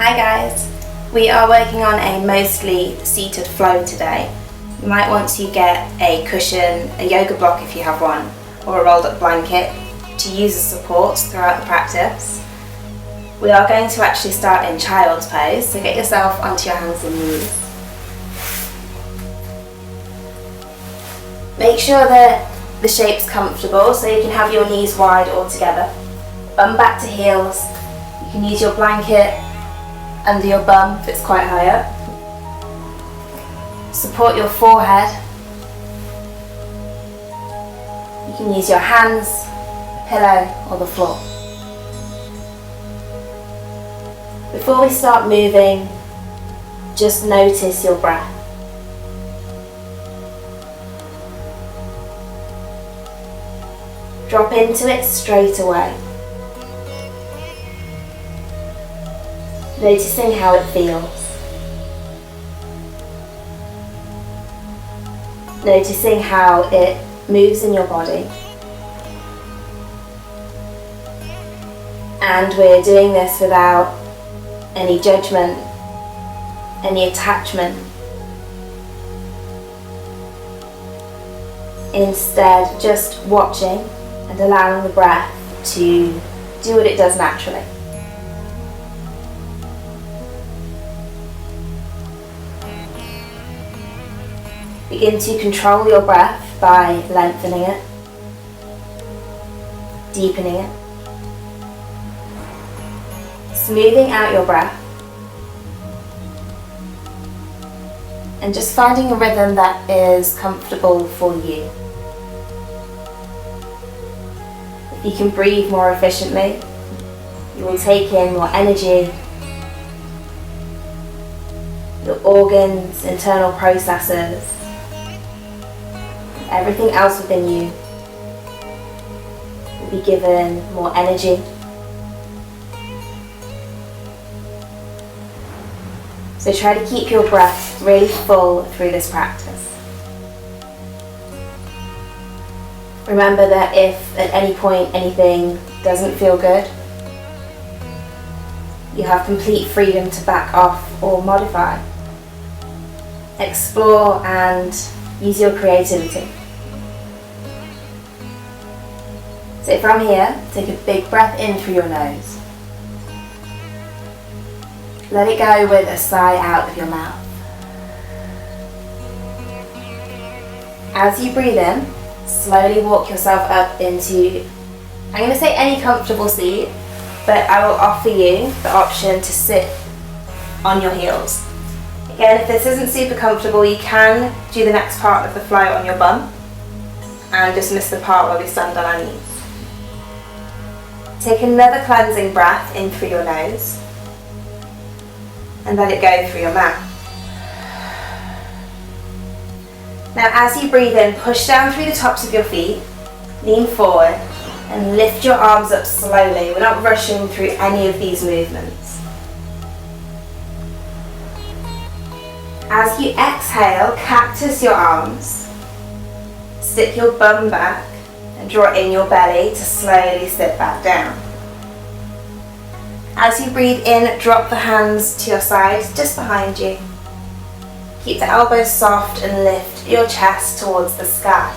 Hi guys, we are working on a mostly seated flow today. You might want to get a cushion, a yoga block if you have one, or a rolled up blanket to use as support throughout the practice. We are going to actually start in child's pose, so get yourself onto your hands and knees. Make sure that the shape's comfortable so you can have your knees wide all together. Bum back to heels. You can use your blanket under your bum if it's quite high up. Support your forehead. You can use your hands, a pillow or the floor. Before we start moving, just notice your breath. Drop into it straight away. Noticing how it feels. Noticing how it moves in your body. And we're doing this without any judgment, any attachment. Instead, just watching and allowing the breath to do what it does naturally. Begin to control your breath by lengthening it, deepening it, smoothing out your breath, and just finding a rhythm that is comfortable for you. If you can breathe more efficiently, you will take in more energy. Your organs, internal processes, everything else within you will be given more energy. So try to keep your breath really full through this practice. Remember that if at any point anything doesn't feel good, you have complete freedom to back off or modify. Explore and use your creativity. So from here, take a big breath in through your nose. Let it go with a sigh out of your mouth. As you breathe in, slowly walk yourself up into, I'm going to say any comfortable seat, but I will offer you the option to sit on your heels. Again, if this isn't super comfortable, you can do the next part of the flow on your bum and just miss the part where we stand on our knees. Take another cleansing breath in through your nose and let it go through your mouth. Now as you breathe in, push down through the tops of your feet, lean forward and lift your arms up slowly. We're not rushing through any of these movements. As you exhale, cactus your arms, stick your bum back and draw in your belly to slowly sit back down. As you breathe in, drop the hands to your sides, just behind you. Keep the elbows soft and lift your chest towards the sky.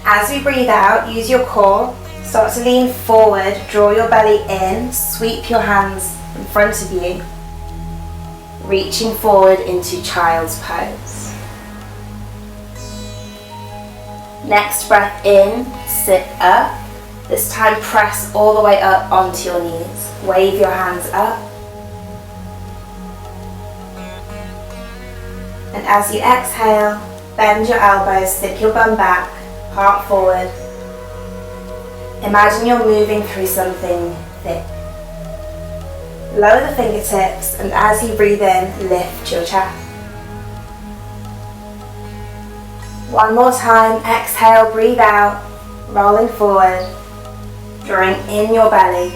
As we breathe out, use your core, start to lean forward, draw your belly in, sweep your hands in front of you, reaching forward into child's pose. Next breath in, sit up. This time press all the way up onto your knees. Wave your hands up. And as you exhale, bend your elbows, stick your bum back, heart forward. Imagine you're moving through something thick. Lower the fingertips and as you breathe in, lift your chest. One more time, exhale, breathe out, rolling forward, drawing in your belly.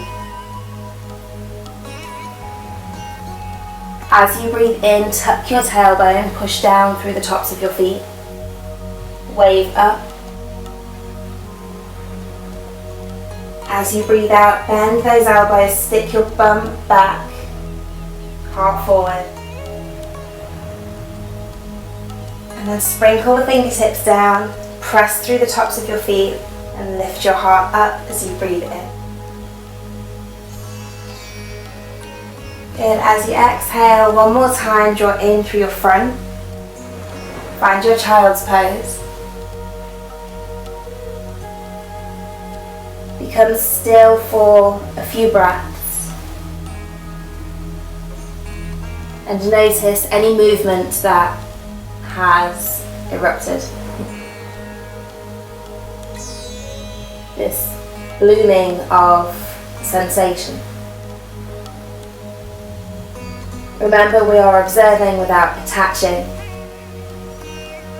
As you breathe in, tuck your tailbone, push down through the tops of your feet, wave up. As you breathe out, bend those elbows, stick your bum back, heart forward. And then sprinkle the fingertips down, press through the tops of your feet and lift your heart up as you breathe in. Good, as you exhale, one more time, draw in through your front. Find your child's pose. Become still for a few breaths. And notice any movement that has erupted. This blooming of sensation. Remember, we are observing without attaching,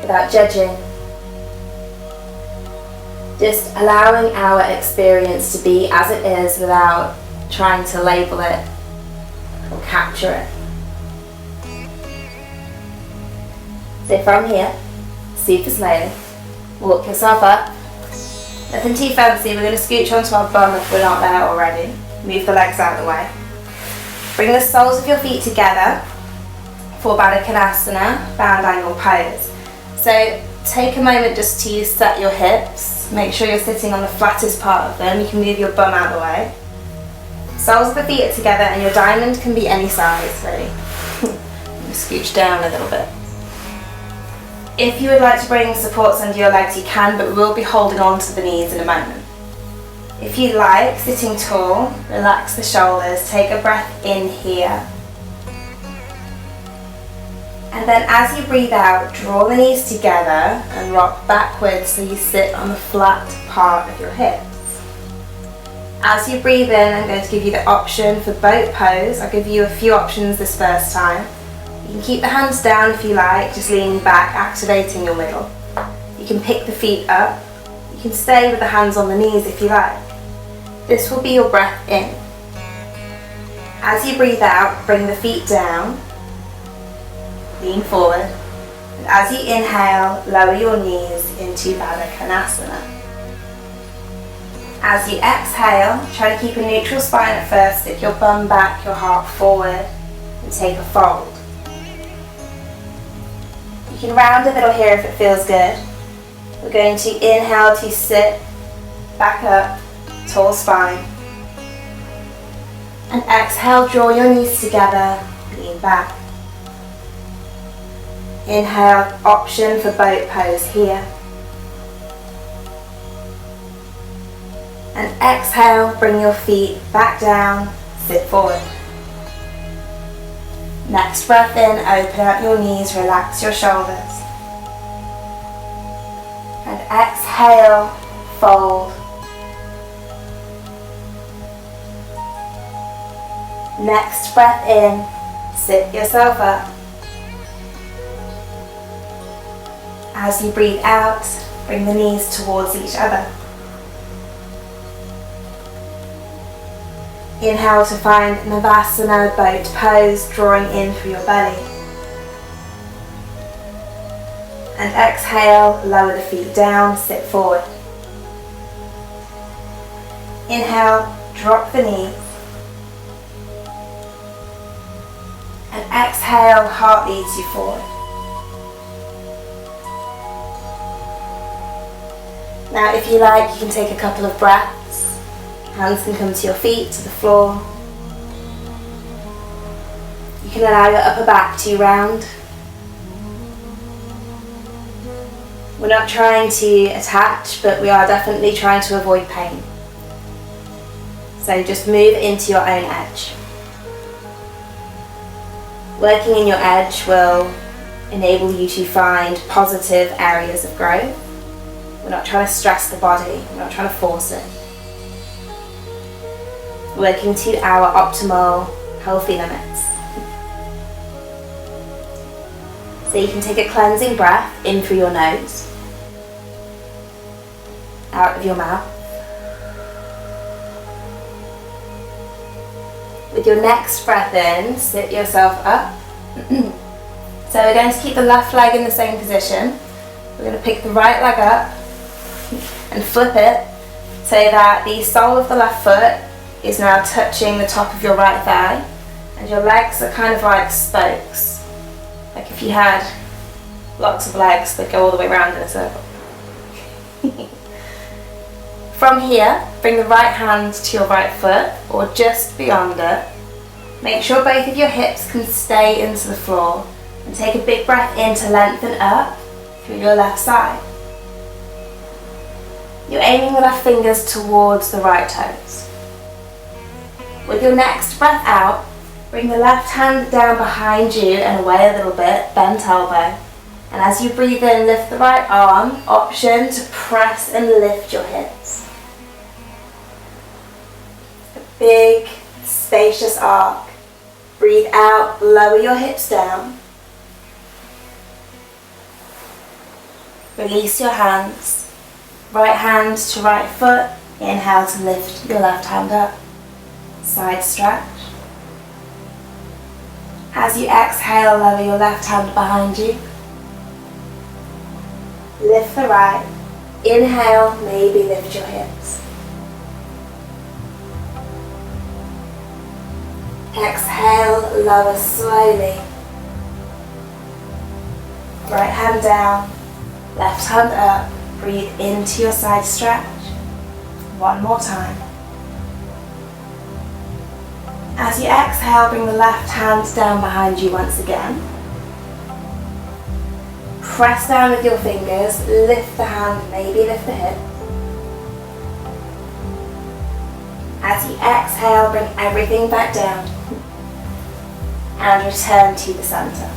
without judging. Just allowing our experience to be as it is without trying to label it or capture it. So from here, super slowly, walk yourself up. Nothing too fancy, we're going to scooch onto our bum if we're not there already. Move the legs out of the way. Bring the soles of your feet together for Baddha Konasana, bound angle pose. So take a moment just to set your hips. Make sure you're sitting on the flattest part of them. You can move your bum out of the way. Soles of the feet are together and your diamond can be any size, really. Scooch down a little bit. If you would like to bring supports under your legs, you can, but we will be holding on to the knees in a moment. If you like, sitting tall, relax the shoulders, take a breath in here. And then as you breathe out, draw the knees together and rock backwards so you sit on the flat part of your hips. As you breathe in, I'm going to give you the option for boat pose. I'll give you a few options this first time. You can keep the hands down if you like, just leaning back, activating your middle. You can pick the feet up. You can stay with the hands on the knees if you like. This will be your breath in. As you breathe out, bring the feet down, lean forward, and as you inhale, lower your knees into Baddha Konasana. As you exhale, try to keep a neutral spine at first, stick your bum back, your heart forward, and take a fold. You can round a little here if it feels good. We're going to inhale to sit back up, tall spine. And exhale, draw your knees together, lean back. Inhale, option for boat pose here. And exhale, bring your feet back down, sit forward. Next breath in, open out your knees, relax your shoulders. And exhale, fold. Next breath in, sit yourself up. As you breathe out, bring the knees towards each other. Inhale to find Navasana, boat pose, drawing in through your belly. And exhale, lower the feet down, sit forward. Inhale, drop the knees. And exhale, heart leads you forward. Now if you like, you can take a couple of breaths. Hands can come to your feet, to the floor. You can allow your upper back to round. We're not trying to attach, but we are definitely trying to avoid pain. So just move into your own edge. Working in your edge will enable you to find positive areas of growth. We're not trying to stress the body, we're not trying to force it. Working to our optimal, healthy limits. So you can take a cleansing breath in through your nose, out of your mouth. With your next breath in, sit yourself up. So we're going to keep the left leg in the same position. We're going to pick the right leg up and flip it so that the sole of the left foot is now touching the top of your right thigh, and your legs are kind of like spokes. Like if you had lots of legs that go all the way around in a circle. From here, bring the right hand to your right foot or just beyond it. Make sure both of your hips can stay into the floor, and take a big breath in to lengthen up through your left side. You're aiming the left fingers towards the right toes. With your next breath out, bring the left hand down behind you and away a little bit, bent elbow. And as you breathe in, lift the right arm, option to press and lift your hips. A big, spacious arc. Breathe out, lower your hips down. Release your hands. Right hand to right foot. Inhale to lift your left hand up. Side stretch. As you exhale, lower your left hand behind you. Lift the right. Inhale, maybe lift your hips. Exhale, lower slowly. Right hand down, left hand up. Breathe into your side stretch. One more time. As you exhale, bring the left hand down behind you once again. Press down with your fingers, lift the hand, maybe lift the hip. As you exhale, bring everything back down and return to the center.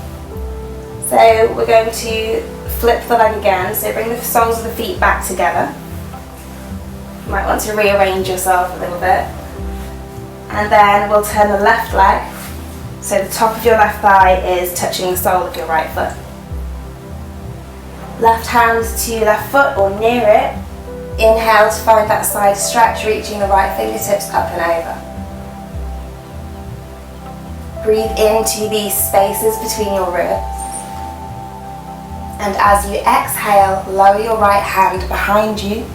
So we're going to flip the leg again, so bring the soles of the feet back together. You might want to rearrange yourself a little bit. And then we'll turn the left leg, so the top of your left thigh is touching the sole of your right foot. Left hand to left foot or near it. Inhale to find that side stretch, reaching the right fingertips up and over. Breathe into these spaces between your ribs. And as you exhale, lower your right hand behind you.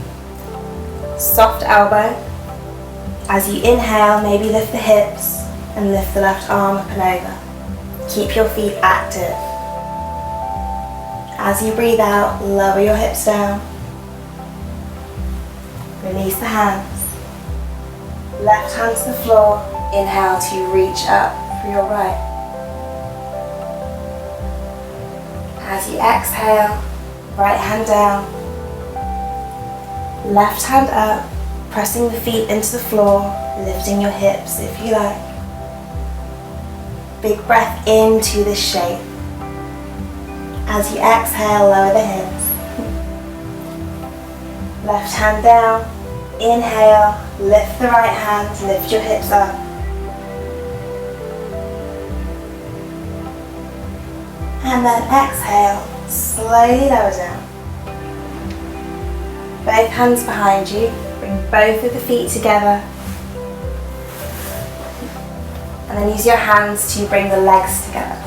Soft elbow. As you inhale, maybe lift the hips and lift the left arm up and over. Keep your feet active. As you breathe out, lower your hips down. Release the hands. Left hand to the floor. Inhale to reach up through your right. As you exhale, right hand down. Left hand up, pressing the feet into the floor, lifting your hips if you like. Big breath into this shape. As you exhale, lower the hips. Left hand down. Inhale, lift the right hand, lift your hips up. And then exhale, slowly lower down. Both hands behind you, bring both of the feet together. And then use your hands to bring the legs together.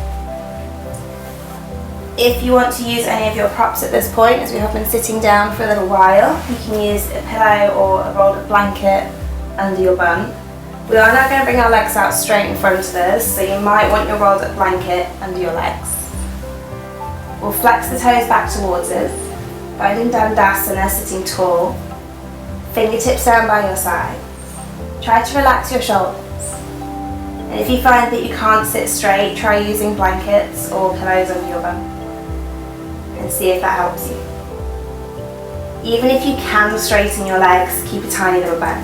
If you want to use any of your props at this point, as we have been sitting down for a little while, you can use a pillow or a rolled up blanket under your bum. We are now going to bring our legs out straight in front of us, so you might want your rolled up blanket under your legs. We'll flex the toes back towards us, finding Dandasana, sitting tall, fingertips down by your side. Try to relax your shoulders. And if you find that you can't sit straight, try using blankets or pillows under your bum and see if that helps you. Even if you can straighten your legs, keep a tiny little bend.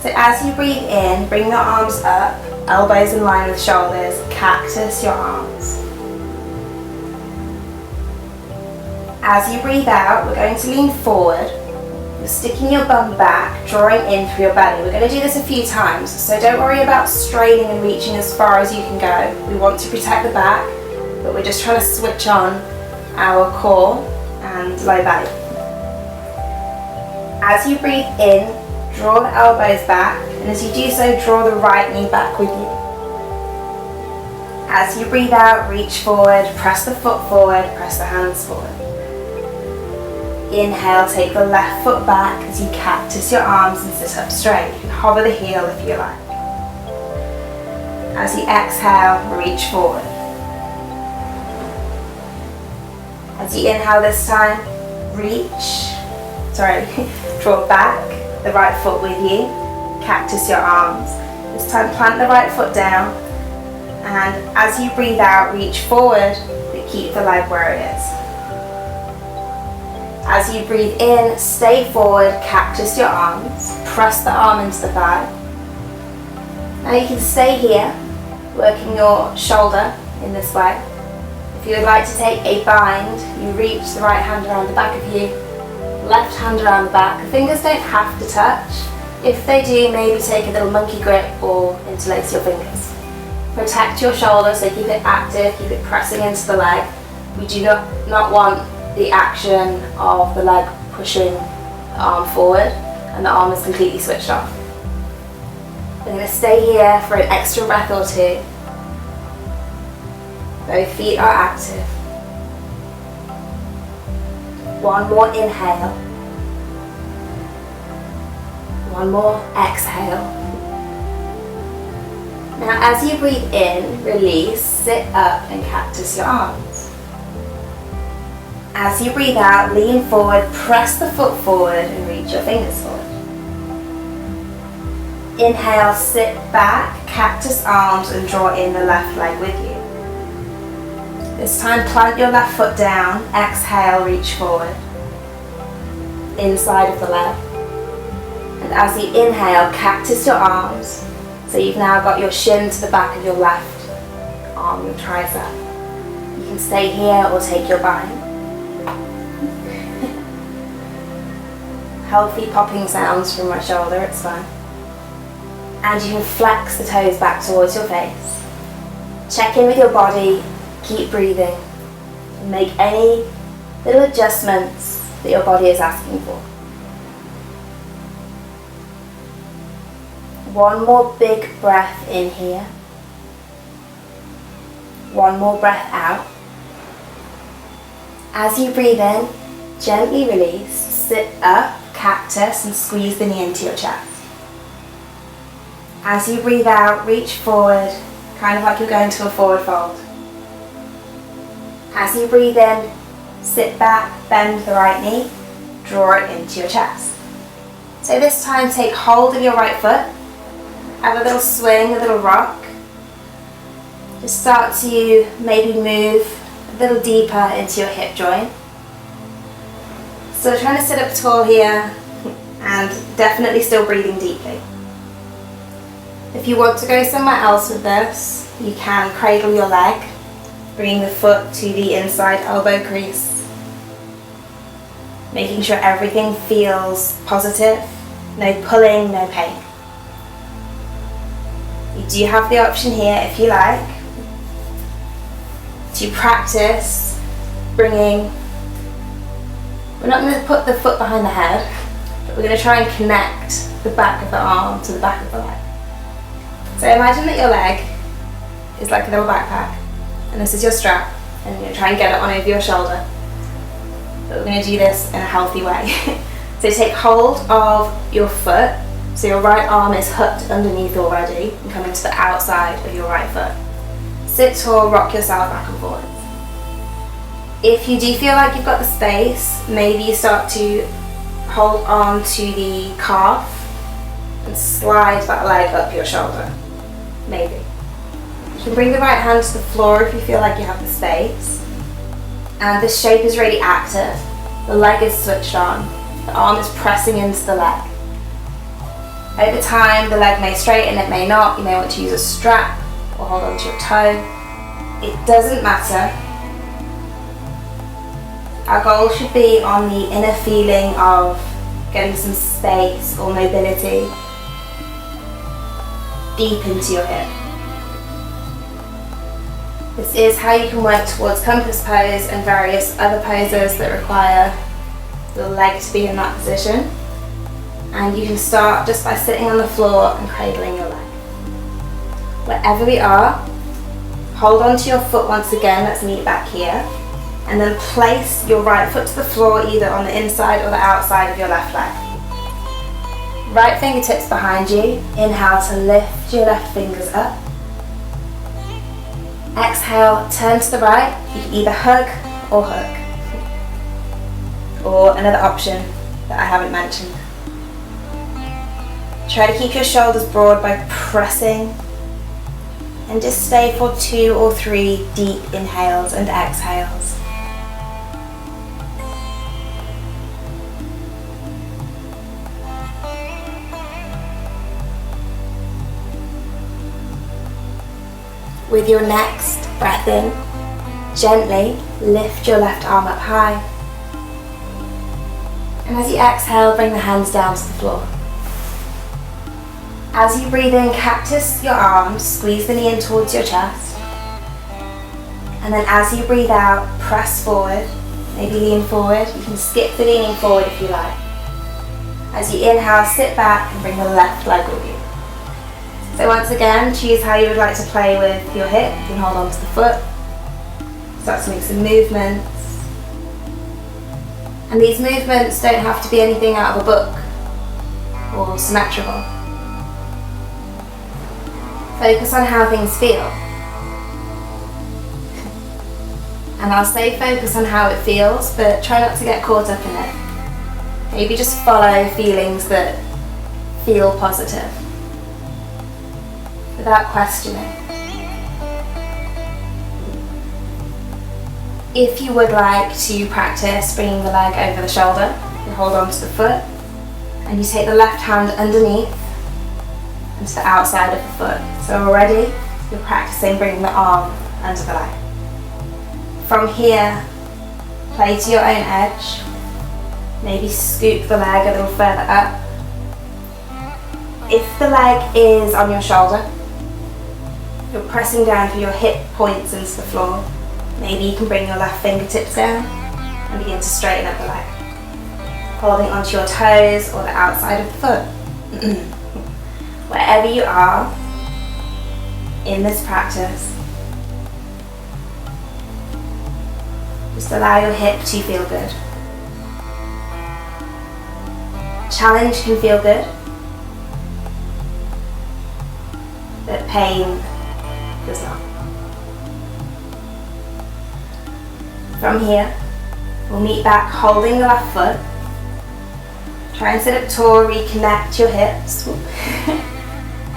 So as you breathe in, bring your arms up, elbows in line with shoulders, cactus your arms. As you breathe out, we're going to lean forward. You're sticking your bum back, drawing in through your belly. We're going to do this a few times, so don't worry about straining and reaching as far as you can go. We want to protect the back, but we're just trying to switch on our core and low belly. As you breathe in, draw the elbows back, and as you do so, draw the right knee back with you. As you breathe out, reach forward, press the foot forward, press the hands forward. inhale, take the left foot back as you cactus your arms and sit up straight. You can hover the heel if you like. As you exhale, reach forward. As you inhale this time, draw back the right foot with you, cactus your arms. This time plant the right foot down, and as you breathe out, reach forward, but keep the leg where it is. As you breathe in, stay forward, cactus your arms, press the arm into the thigh. Now you can stay here, working your shoulder in this way. If you would like to take a bind, you reach the right hand around the back of you, left hand around the back. The fingers don't have to touch. If they do, maybe take a little monkey grip or interlace your fingers. Protect your shoulder, so keep it active, keep it pressing into the leg. We do not want the action of the leg pushing the arm forward and the arm is completely switched off. We're going to stay here for an extra breath or two. Both feet are active. One more inhale. One more exhale. Now as you breathe in, release, sit up and cactus your arms. As you breathe out, lean forward, press the foot forward and reach your fingers forward. Inhale, sit back, cactus arms and draw in the left leg with you. This time plant your left foot down, exhale, reach forward, inside of the leg. And as you inhale, cactus your arms, so you've now got your shin to the back of your left arm, your tricep. You can stay here or take your bind. Healthy popping sounds from my shoulder, it's fine. And you can flex the toes back towards your face. Check in with your body, keep breathing, and make any little adjustments that your body is asking for. One more big breath in here. One more breath out. As you breathe in, gently release, sit up, cactus, and squeeze the knee into your chest. As you breathe out, reach forward, kind of like you're going to a forward fold. As you breathe in, sit back, bend the right knee, draw it into your chest. So this time take hold of your right foot, have a little swing, a little rock. Just start to maybe move a little deeper into your hip joint. So trying to sit up tall here and definitely still breathing deeply. If you want to go somewhere else with this, you can cradle your leg, bringing the foot to the inside elbow crease, making sure everything feels positive, no pulling, no pain. You do have the option here, if you like, to practice bringing, we're not going to put the foot behind the head, but we're going to try and connect the back of the arm to the back of the leg. So imagine that your leg is like a little backpack, and this is your strap, and you're going to try and get it on over your shoulder. But we're going to do this in a healthy way. So take hold of your foot, so your right arm is hooked underneath already, and coming to the outside of your right foot. Sit tall, rock yourself back and forwards. If you do feel like you've got the space, maybe you start to hold on to the calf and slide that leg up your shoulder. Maybe. You can bring the right hand to the floor if you feel like you have the space. And this shape is really active. The leg is switched on. The arm is pressing into the leg. Over time, the leg may straighten, it may not. You may want to use a strap or hold onto your toe. It doesn't matter. Our goal should be on the inner feeling of getting some space or mobility deep into your hip. This is how you can work towards compass pose and various other poses that require the leg to be in that position. And you can start just by sitting on the floor and cradling your leg. Wherever we are, hold on to your foot once again, let's meet back here. And then place your right foot to the floor, either on the inside or the outside of your left leg. Right fingertips behind you. Inhale to lift your left fingers up. Exhale, turn to the right. You can either hug or hook. Or another option that I haven't mentioned. Try to keep your shoulders broad by pressing, and just stay for 2 or 3 deep inhales and exhales. With your next breath in, gently lift your left arm up high. And as you exhale, bring the hands down to the floor. As you breathe in, cactus your arms, squeeze the knee in towards your chest. And then as you breathe out, press forward, maybe lean forward. You can skip the leaning forward if you like. As you inhale, sit back and bring the left leg with you. So once again, choose how you would like to play with your hip. You can hold on to the foot. Start to make some movements. And these movements don't have to be anything out of a book or symmetrical. Focus on how things feel. And I'll say focus on how it feels, but try not to get caught up in it. Maybe just follow feelings that feel positive, without questioning. If you would like to practice bringing the leg over the shoulder, you hold on to the foot, and you take the left hand underneath and to the outside of the foot. So already you're practicing bringing the arm under the leg. From here, play to your own edge. Maybe scoop the leg a little further up. If the leg is on your shoulder, you're pressing down through your hip points into the floor. Maybe you can bring your left fingertips down and begin to straighten up the leg, holding onto your toes or the outside of the foot. Wherever you are in this practice, just allow your hip to feel good. Challenge can feel good, but pain does not. From here, we'll meet back holding the left foot. Try and sit up tall, reconnect your hips.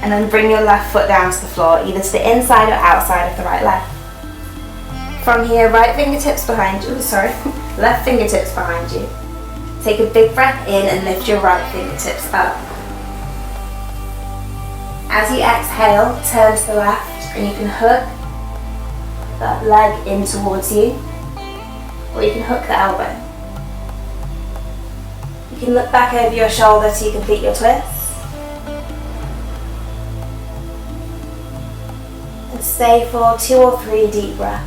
And then bring your left foot down to the floor, either to the inside or outside of the right leg. From here, right fingertips behind you, left fingertips behind you. Take a big breath in and lift your right fingertips up. As you exhale, turn to the left and you can hook that leg in towards you, or you can hook the elbow. You can look back over your shoulder to complete your twist. And stay for 2 or 3 deep breaths.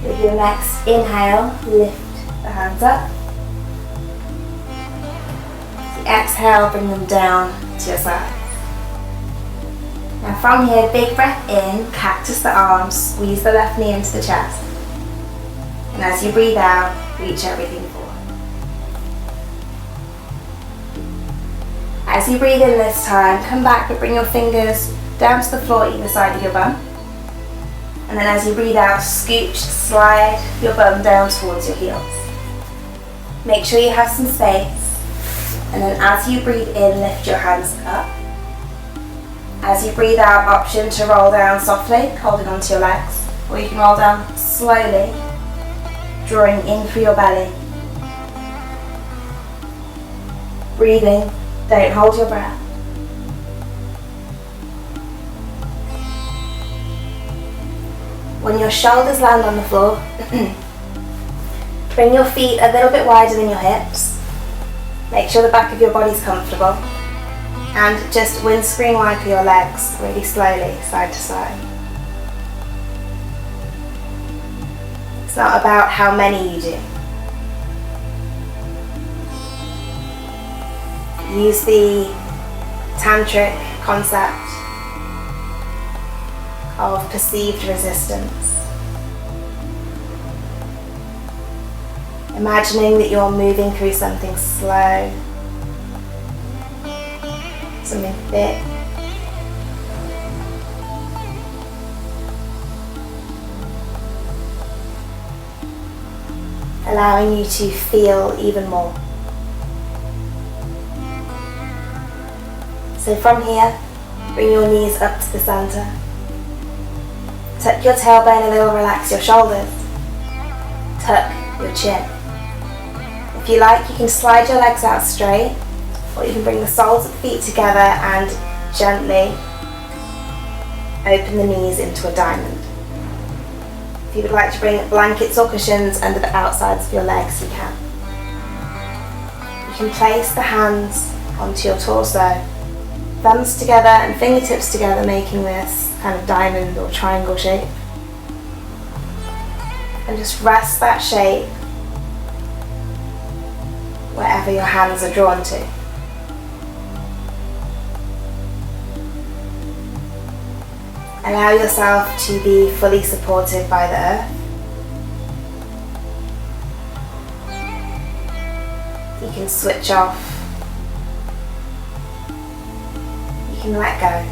With your next inhale, lift the hands up. Exhale, bring them down to your side. Now from here, big breath in, cactus the arms, squeeze the left knee into the chest. And as you breathe out, reach everything forward. As you breathe in this time, come back but bring your fingers down to the floor either side of your bum. And then as you breathe out, scooch, slide your bum down towards your heels. Make sure you have some space. And then as you breathe in, lift your hands up. As you breathe out, option to roll down softly, holding onto your legs. Or you can roll down slowly, drawing in through your belly. Breathing, don't hold your breath. When your shoulders land on the floor, bring your feet a little bit wider than your hips. Make sure the back of your body's comfortable. And just windscreen wiper your legs really slowly, side to side. It's not about how many you do. use the tantric concept of perceived resistance. Imagining that you're moving through something slow, something thick. Allowing you to feel even more. So from here, bring your knees up to the center. Tuck your tailbone a little, relax your shoulders. Tuck your chin. If you like, you can slide your legs out straight, or you can bring the soles of the feet together and gently open the knees into a diamond. If you would like to bring blankets or cushions under the outsides of your legs, you can. You can place the hands onto your torso, thumbs together and fingertips together, making this kind of diamond or triangle shape. And just rest that shape wherever your hands are drawn to. Allow yourself to be fully supported by the earth. You can switch off. You can let go.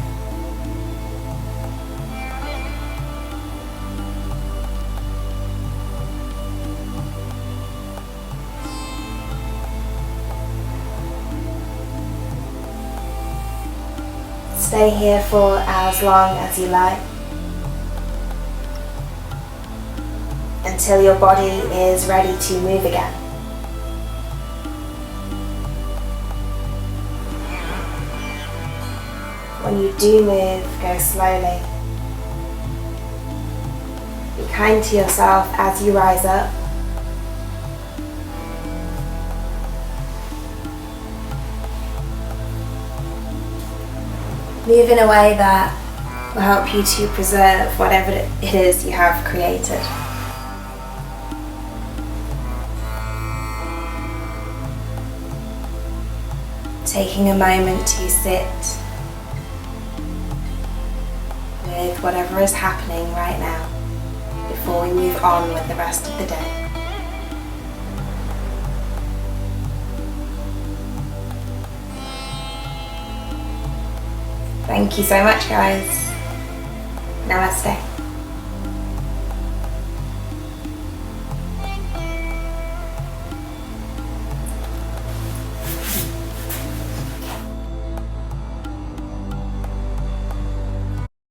Stay here for as long as you like, until your body is ready to move again. When you do move, go slowly. Be kind to yourself as you rise up. Move in a way that will help you to preserve whatever it is you have created. Taking a moment to sit with whatever is happening right now before we move on with the rest of the day. Thank you so much, guys. Namaste.